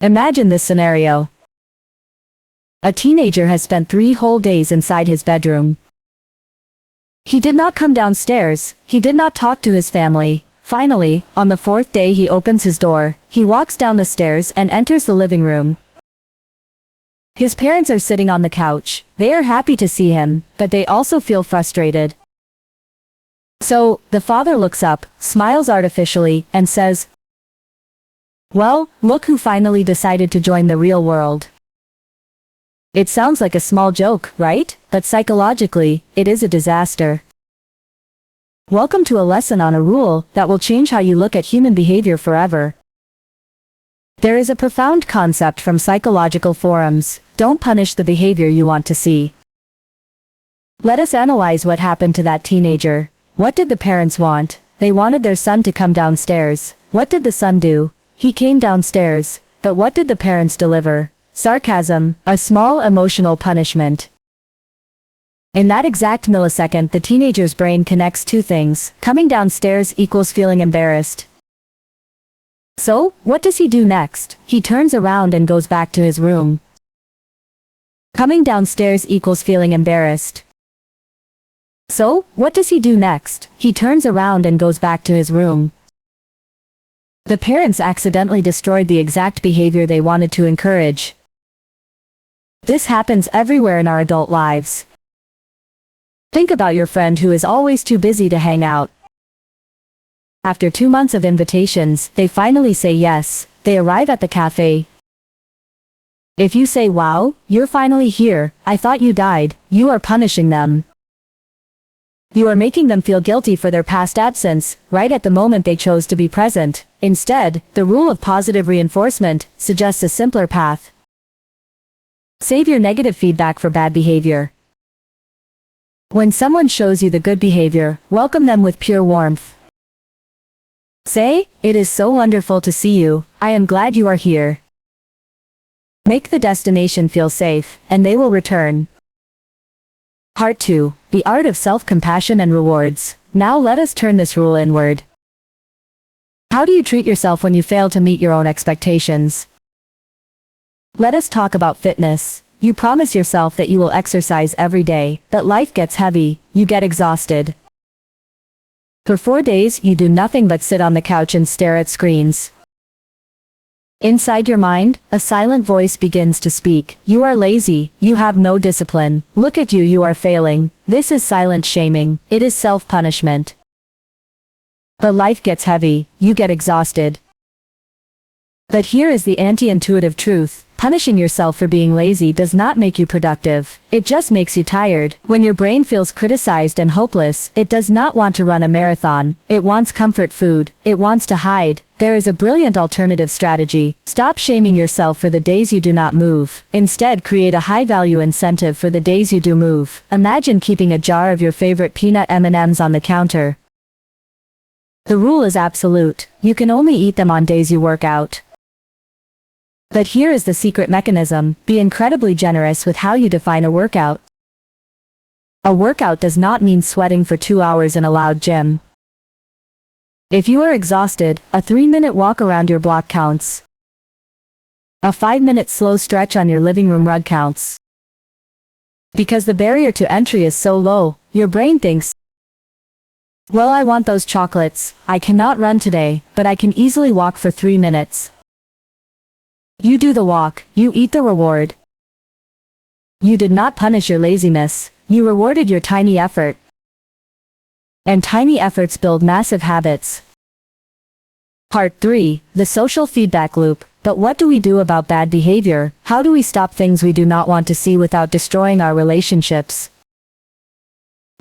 Imagine this scenario. A teenager has spent 3 whole days inside his bedroom. He did not come downstairs, he did not talk to his family. Finally, on the 4th day he opens his door, he walks down the stairs and enters the living room. His parents are sitting on the couch. They are happy to see him, but they also feel frustrated. So, the father looks up, smiles artificially, and says, "Well, look who finally decided to join the real world." It sounds like a small joke, right? But psychologically, it is a disaster. Welcome to a lesson on a rule that will change how you look at human behavior forever. There is a profound concept from psychological forums: don't punish the behavior you want to see. Let us analyze what happened to that teenager. What did the parents want? They wanted their son to come downstairs. What did the son do? He came downstairs. But what did the parents deliver? Sarcasm, a small emotional punishment. In that exact millisecond, the teenager's brain connects 2 things. Coming downstairs equals feeling embarrassed. So, what does he do next? He turns around and goes back to his room. Coming downstairs equals feeling embarrassed. So, what does he do next? He turns around and goes back to his room. The parents accidentally destroyed the exact behavior they wanted to encourage. This happens everywhere in our adult lives. Think about your friend who is always too busy to hang out. After 2 months of invitations, they finally say yes. They arrive at the cafe. If you say, "Wow, you're finally here, I thought you died," you are punishing them. You are making them feel guilty for their past absence, right at the moment they chose to be present. Instead, the rule of positive reinforcement suggests a simpler path. Save your negative feedback for bad behavior. When someone shows you the good behavior, welcome them with pure warmth. Say, "It is so wonderful to see you, I am glad you are here." Make the destination feel safe, and they will return. Part 2. The art of self-compassion and rewards. Now let us turn this rule inward. How do you treat yourself when you fail to meet your own expectations? Let us talk about fitness. You promise yourself that you will exercise every day, but life gets heavy, you get exhausted. For 4 days, you do nothing but sit on the couch and stare at screens. Inside your mind, a silent voice begins to speak. You are lazy, you have no discipline, look at you, you are failing. This is silent shaming, it is self-punishment. But life gets heavy, you get exhausted. But here is the anti-intuitive truth. Punishing yourself for being lazy does not make you productive. It just makes you tired. When your brain feels criticized and hopeless, it does not want to run a marathon. It wants comfort food. It wants to hide. There is a brilliant alternative strategy. Stop shaming yourself for the days you do not move. Instead, create a high-value incentive for the days you do move. Imagine keeping a jar of your favorite peanut M&Ms on the counter. The rule is absolute. You can only eat them on days you work out. But here is the secret mechanism. Be incredibly generous with how you define a workout. A workout does not mean sweating for 2 hours in a loud gym. If you are exhausted, a 3-minute walk around your block counts. A 5-minute slow stretch on your living room rug counts. Because the barrier to entry is so low, your brain thinks, "Well, I want those chocolates. I cannot run today, but I can easily walk for 3 minutes." You do the walk, you eat the reward. You did not punish your laziness, you rewarded your tiny effort. And tiny efforts build massive habits. Part 3. The social feedback loop. But what do we do about bad behavior? How do we stop things we do not want to see without destroying our relationships?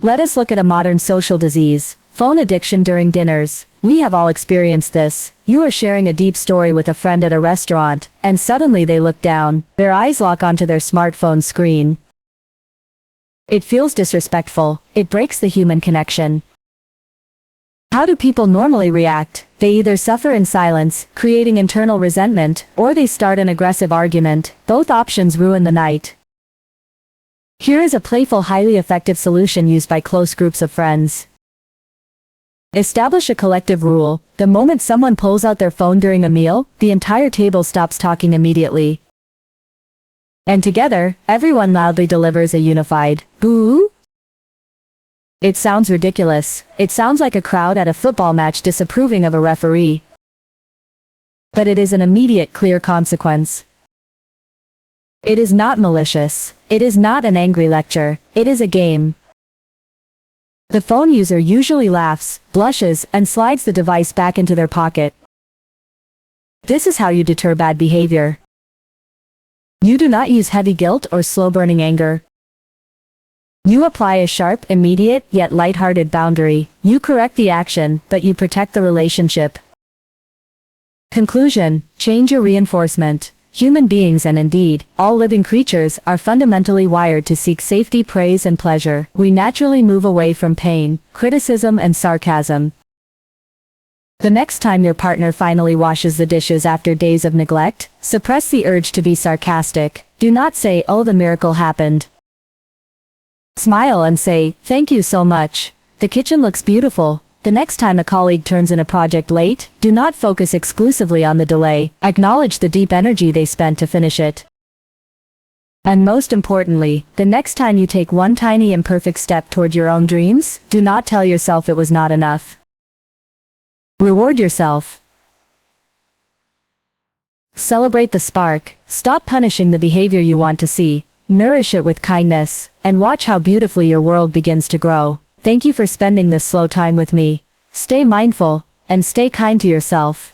Let us look at a modern social disease. Phone addiction during dinners. We have all experienced this. You are sharing a deep story with a friend at a restaurant, and suddenly they look down, their eyes lock onto their smartphone screen. It feels disrespectful, it breaks the human connection. How do people normally react? They either suffer in silence, creating internal resentment, or they start an aggressive argument. Both options ruin the night. Here is a playful, highly effective solution used by close groups of friends. Establish a collective rule. The moment someone pulls out their phone during a meal, the entire table stops talking immediately. And together, everyone loudly delivers a unified, boo? It sounds ridiculous. It sounds like a crowd at a football match disapproving of a referee. But it is an immediate, clear consequence. It is not malicious. It is not an angry lecture. It is a game. The phone user usually laughs, blushes, and slides the device back into their pocket. This is how you deter bad behavior. You do not use heavy guilt or slow-burning anger. You apply a sharp, immediate, yet light-hearted boundary. You correct the action, but you protect the relationship. Conclusion: change your reinforcement. Human beings, and indeed, all living creatures, are fundamentally wired to seek safety, praise, and pleasure. We naturally move away from pain, criticism, and sarcasm. The next time your partner finally washes the dishes after days of neglect, suppress the urge to be sarcastic. Do not say, "Oh, the miracle happened." Smile and say, "Thank you so much. The kitchen looks beautiful." The next time a colleague turns in a project late, do not focus exclusively on the delay. Acknowledge the deep energy they spent to finish it. And most importantly, the next time you take one tiny imperfect step toward your own dreams, do not tell yourself it was not enough. Reward yourself. Celebrate the spark. Stop punishing the behavior you want to see. Nourish it with kindness, and watch how beautifully your world begins to grow. Thank you for spending this slow time with me. Stay mindful, and stay kind to yourself.